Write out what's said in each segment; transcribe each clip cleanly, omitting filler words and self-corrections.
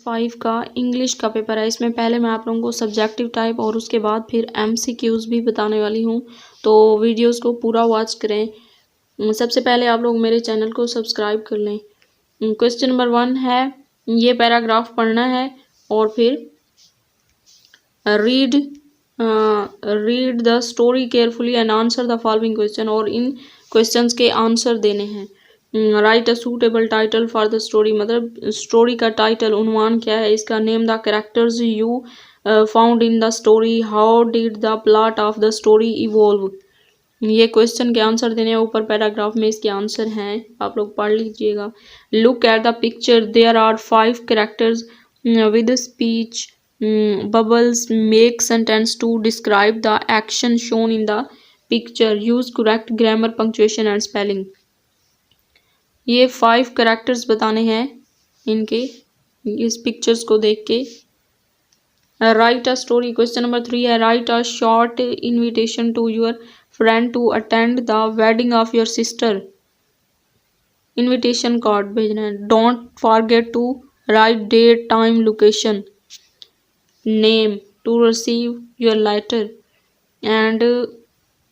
5 का इंग्लिश का पेपर है। इसमें पहले मैं आप लोगों को सब्जेक्टिव टाइप और उसके बाद फिर MCQs भी बताने वाली हूँ, तो वीडियोस को पूरा वॉच करें। सबसे पहले आप लोग मेरे चैनल को सब्सक्राइब कर लें। क्वेश्चन नंबर 1 है, ये पैराग्राफ पढ़ना है और फिर read the story carefully and answer the following question, और इन क्वेश्चंस के आंसर देने हैं। Right a suitable title for the story, मतलब स्टोरी का टाइटल, उन्वान क्या है इसका। Name the characters you found in the story, how did the plot of the story evolve. ये क्वेश्चन के आंसर देने हैं, ऊपर पैराग्राफ में इसके आंसर हैं, आप लोग पढ़ लीजिएगा। Look at the picture, there are 5 characters with speech bubbles, make sentence to describe the action shown in the picture, use correct grammar, punctuation and spelling। ये 5 कैरेक्टर्स बताने हैं इनके, इस पिक्चर्स को देख के। Write a story, question number 3 है, write a short invitation to your friend to attend the wedding of your sister. Invitation card भेजना है। Don't forget to write date, time, location, name to receive your letter and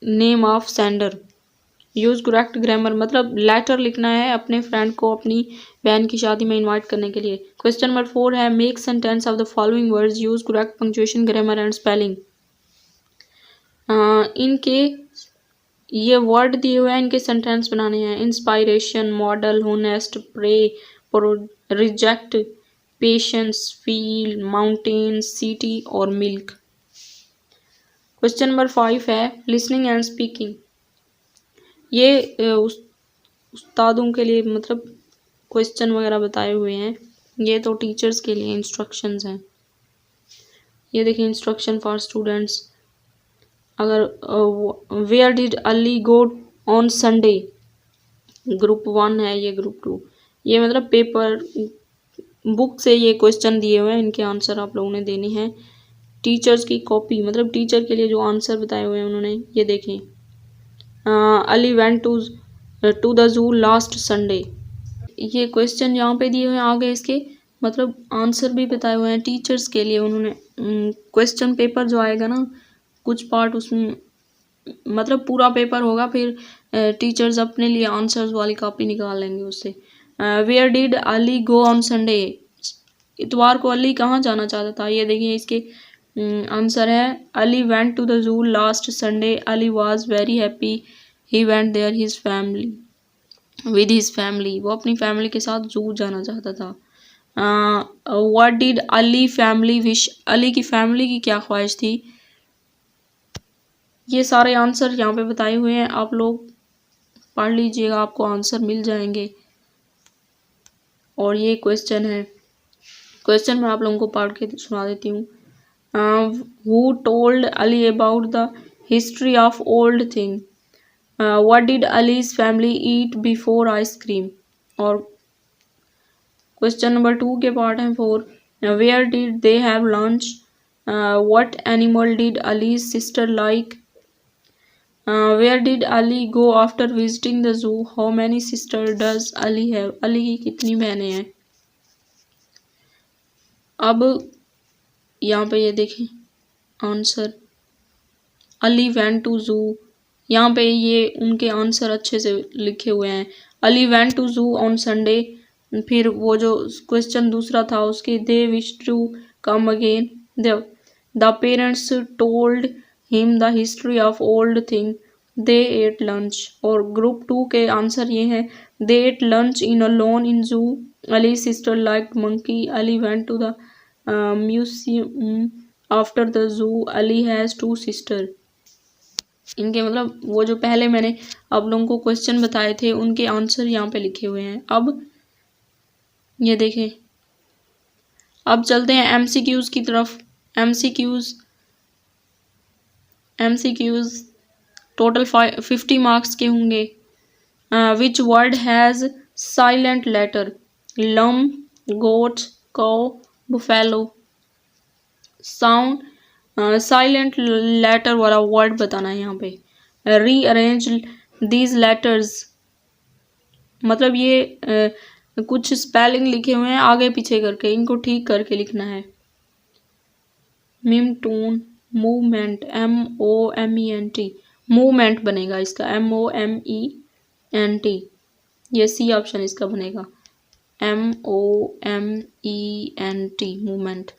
name of sender। use correct grammar, मतलब letter लिखना है अपने friend को अपनी बहन की शादी में इनवाइट करने के लिए। क्वेश्चन नंबर 4 है, make sentence of the following words, use correct punctuation, grammar and spelling. इनके ये वर्ड दिए हुए हैं, इनके सेंटेंस बनाने हैं। Inspiration, model, honest, pray, reject, patience, feel, mountain, city और मिल्क। क्वेश्चन नंबर 5 है, लिसनिंग एंड स्पीकिंग। ये उस्तादों के लिए मतलब क्वेश्चन वगैरह बताए हुए हैं, ये तो टीचर्स के लिए इंस्ट्रक्शंस हैं। ये देखिए इंस्ट्रक्शन फॉर स्टूडेंट्स। अगर where did Ali go on Sunday, group 1 है, ये ग्रुप 2। ये मतलब पेपर बुक से ये क्वेश्चन दिए हुए हैं, इनके आंसर आप लोगों ने देने हैं। टीचर्स की कॉपी, मतलब टीचर के लिए जो आंसर बताए हुए हैं उन्होंने, ये देखें। Ali went to the zoo last Sunday. ये क्वेश्चन यहाँ पे दिए हुए हैं, आगे इसके मतलब आंसर भी बताए हुए हैं टीचर्स के लिए उन्होंने। क्वेश्चन पेपर जो आएगा ना, कुछ पार्ट उसमें मतलब पूरा पेपर होगा, फिर टीचर्स अपने लिए आंसर्स वाली कॉपी निकाल लेंगे उससे। Where did Ali go on Sunday, इतवार को अली कहाँ जाना चाहता था। ये देखिए इसके आंसर है, Ali went to the zoo last Sunday, Ali was very happy, he went there his family, with his family, वो अपनी फैमिली के साथ जू जाना चाहता था। What did Ali family wish, Ali की फैमिली की क्या ख्वाहिश थी। ये सारे आंसर यहाँ पे बताए हुए हैं, आप लोग पढ़ लीजिएगा, आपको आंसर मिल जाएंगे। और ये क्वेश्चन है, क्वेश्चन मैं आप लोगों को पढ़ के सुना देती हूँ। Who told Ali about the history of old thing, what did Ali's family eat before ice cream. और क्वेश्चन नंबर 2 के पार्ट हैं 4, where did they have lunch, what animal did Ali's sister like, where did Ali go after visiting the zoo, how many sister does Ali have, Ali की कितनी बहनें हैं। अब यहाँ पे ये देखें आंसर, अली वेंट टू जू, यहाँ पे ये उनके आंसर अच्छे से लिखे हुए हैं। Ali went to zoo on Sunday, फिर वो जो क्वेश्चन दूसरा था उसके, they wish to come again, the parents told him the history of old thing, they ate lunch. और ग्रुप 2 के आंसर ये हैं, they ate lunch in alone in zoo, Ali sister like monkey, Ali went to the museum after the zoo, Ali has 2 sister. इनके मतलब वो जो पहले मैंने आप लोगों को क्वेश्चन बताए थे उनके आंसर यहाँ पे लिखे हुए हैं। अब ये देखें, अब चलते हैं MCQs की तरफ। MCQs टोटल 50 मार्क्स के होंगे। Which word has silent letter, lamb, goat, cow, buffalo. Sound silent letter वाला वर्ड बताना है यहाँ पे। रीअरेंज दीज लेटर्स, मतलब ये कुछ स्पेलिंग लिखे हुए हैं आगे पीछे करके, इनको ठीक करके लिखना है। मिमटून, मूवमेंट, MOMENT, मूवमेंट बनेगा इसका, MOMENT। ये सी ऑप्शन इसका बनेगा, MOMENT, movement.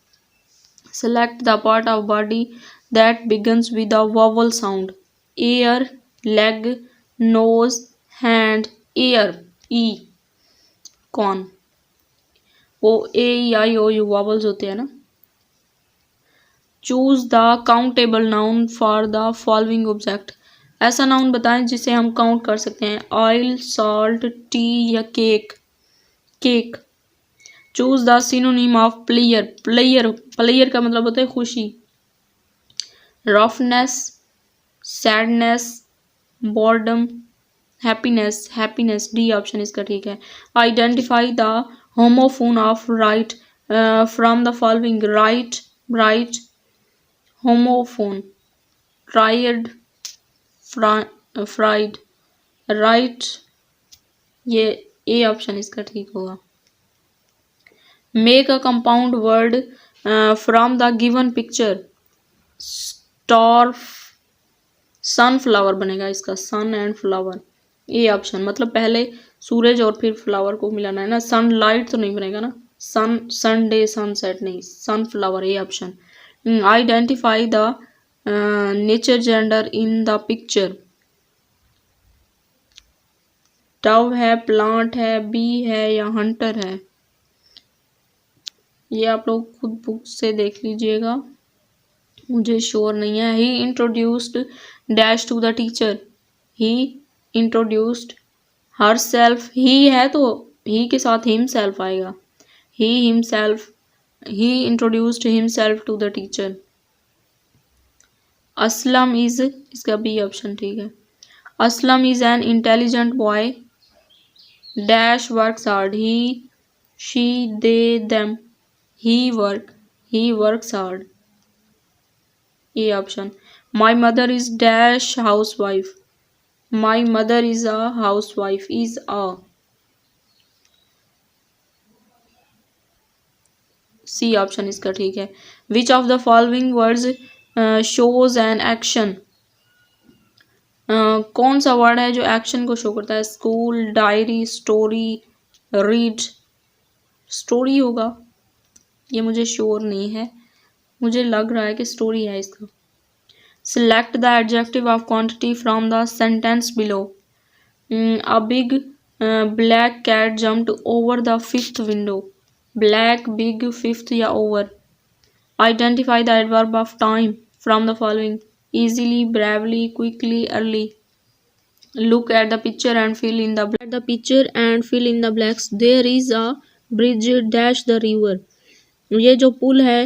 Select the part of body that begins with a vowel sound. Ear, leg, nose, hand, ear, E, कौन? वो A, E, I, O, U vowels होते हैं ना। Choose the countable noun for the following object. ऐसा noun बताएं जिसे हम count कर सकते हैं। ऑयल, सॉल्ट, टी या cake. Cake. Choose the synonym of player. Player, player का मतलब होता है खुशी। Roughness, sadness, boredom, happiness. Happiness, D option इसका ठीक है। Identify the homophone of right from the following. Right, right, homophone, tried, fried, right, ये ए ऑप्शन इसका ठीक होगा। Make a compound word from the given picture. Star, sunflower बनेगा इसका, सन and flower, A option. मतलब पहले सूरज और फिर फ्लावर को मिलाना है ना, सनलाइट तो नहीं बनेगा ना, सन, संडे, सनसेट नहीं, sunflower, A option. Identify the nature gender in the picture. Dove है, प्लांट है, बी है या हंटर है, ये आप लोग खुद बुक से देख लीजिएगा, मुझे श्योर नहीं है। He introduced dash to the teacher. He introduced herself. He है तो ही के साथ हिमसेल्फ आएगा। He himself, he introduced himself to the teacher. Aslam is, इसका बी ऑप्शन ठीक है। Aslam is an intelligent boy dash works hard. He, she, they, them. He works hard, A option. My mother is dash housewife. My mother is a housewife, is a, C option इसका ठीक है। Which of the following words shows an action. कौन सा word है जो action को show करता है? School, diary, story, read. Story होगा, ये मुझे श्योर नहीं है, मुझे लग रहा है कि स्टोरी है इसका। Select the adjective of quantity from the sentence below. A big black cat jumped over the fifth window. Black, big, fifth या over. Identify the adverb of time from the following. easily, bravely, quickly, early. Look at the picture and fill in the blanks. There is a bridge dash the river. ये जो पुल है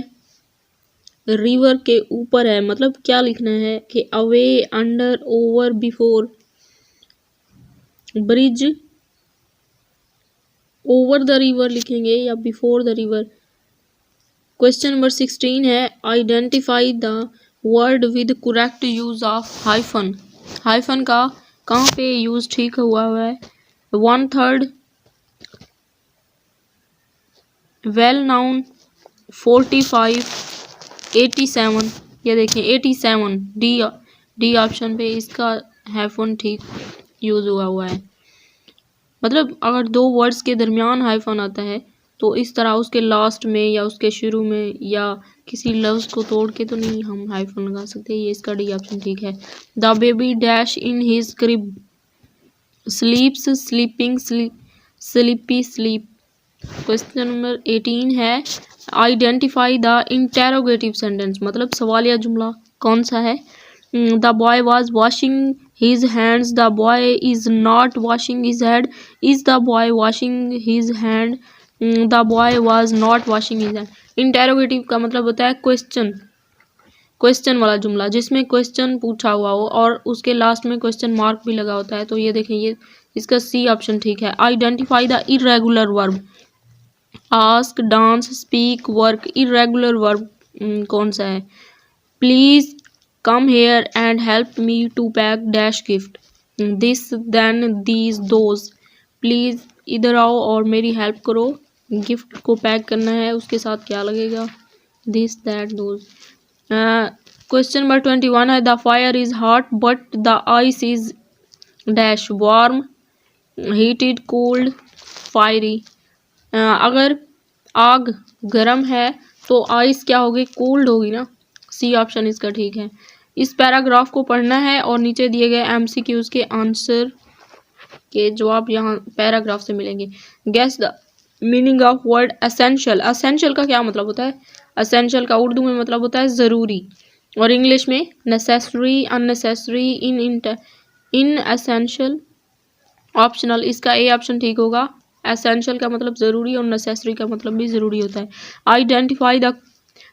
river के ऊपर है, मतलब क्या लिखना है कि away, under, over, before. Bridge over the river लिखेंगे या before the river. Question number 16 है identify the word with correct use of hyphen. Hyphen का कहाँ पे यूज ठीक हुआ है? 1/3, वेल नाउन, 45, 87। ये देखें 87, डी ऑप्शन पे इसका हाइफन ठीक यूज हुआ है। मतलब अगर दो वर्ड्स के दरमियान हाइफन आता है तो इस तरह उसके लास्ट में या उसके शुरू में या किसी लफ्ज को तोड़ के तो नहीं हम हाइफन लगा सकते, ये इसका डी ऑप्शन ठीक है। The baby dash in his crib. स्लीप्स, sleeping, sleepy, sleep. Question number 18 है आइडेंटिफाई द इंटेरोगेटिव सेंटेंस, मतलब सवालिया जुमला कौन सा है? The boy was washing his hands. The boy is not washing his head. Is the boy washing his hand? The boy was not washing his hand. Interrogative का मतलब होता है क्वेश्चन, क्वेश्चन वाला जुमला जिसमें क्वेश्चन पूछा हुआ हो और उसके लास्ट में क्वेश्चन मार्क भी लगा होता है। तो ये देखें, ये इसका सी ऑप्शन ठीक है। Identify the irregular verb. Ask, dance, speak, work. Irregular verb कौन सा है? Please come here and help me to pack dash gift. This, then, these, those. Please इधर आओ और मेरी हेल्प करो। गिफ्ट को पैक करना है, उसके साथ क्या लगेगा, this that those. Question number 21 है the fire is hot but the ice is dash warm, heated, cold, fiery. अगर आग गर्म है तो आइस क्या होगी, कोल्ड होगी ना। सी ऑप्शन इसका ठीक है। इस पैराग्राफ को पढ़ना है और नीचे दिए गए एमसीक्यूज के आंसर के जवाब यहाँ पैराग्राफ से मिलेंगे। Guess the meaning of word essential. Essential का क्या मतलब होता है, एसेंशियल का उर्दू में मतलब होता है ज़रूरी, और इंग्लिश में नेसेसरी, अननेसेसरी, इन एसेंशियल, ऑप्शनल। इसका ए ऑप्शन ठीक होगा। एसेंशियल का मतलब ज़रूरी और नेसेसरी का मतलब भी ज़रूरी होता है। Identify the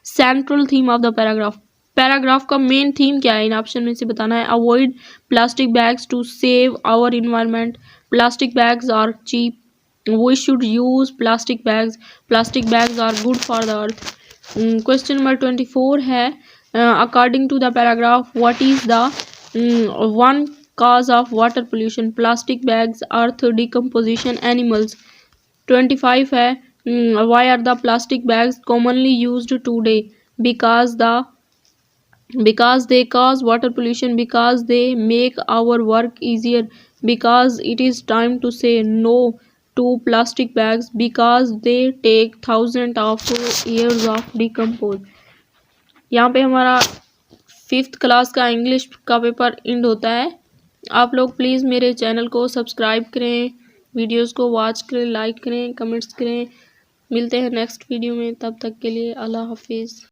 central theme of the paragraph. Paragraph का मेन थीम क्या है, इन ऑप्शन में से बताना है। Avoid plastic bags to save our environment, plastic bags are cheap, we should use plastic bags are good for the earth. Question number 24 है according to the paragraph what is the one cause of water pollution, plastic bags, earth decomposition, animals। 25 है why are the plastic bags commonly used today, because they cause water pollution, because they make our work easier, because it is time to say no to plastic bags, because they take thousands of years of decompose। यहाँ पे हमारा 5th class का English का paper and होता है। आप लोग please मेरे चैनल को सब्सक्राइब करें, वीडियोस को वॉच करें, लाइक करें, कमेंट्स करें। मिलते हैं नेक्स्ट वीडियो में, तब तक के लिए अल्लाह हाफिज़।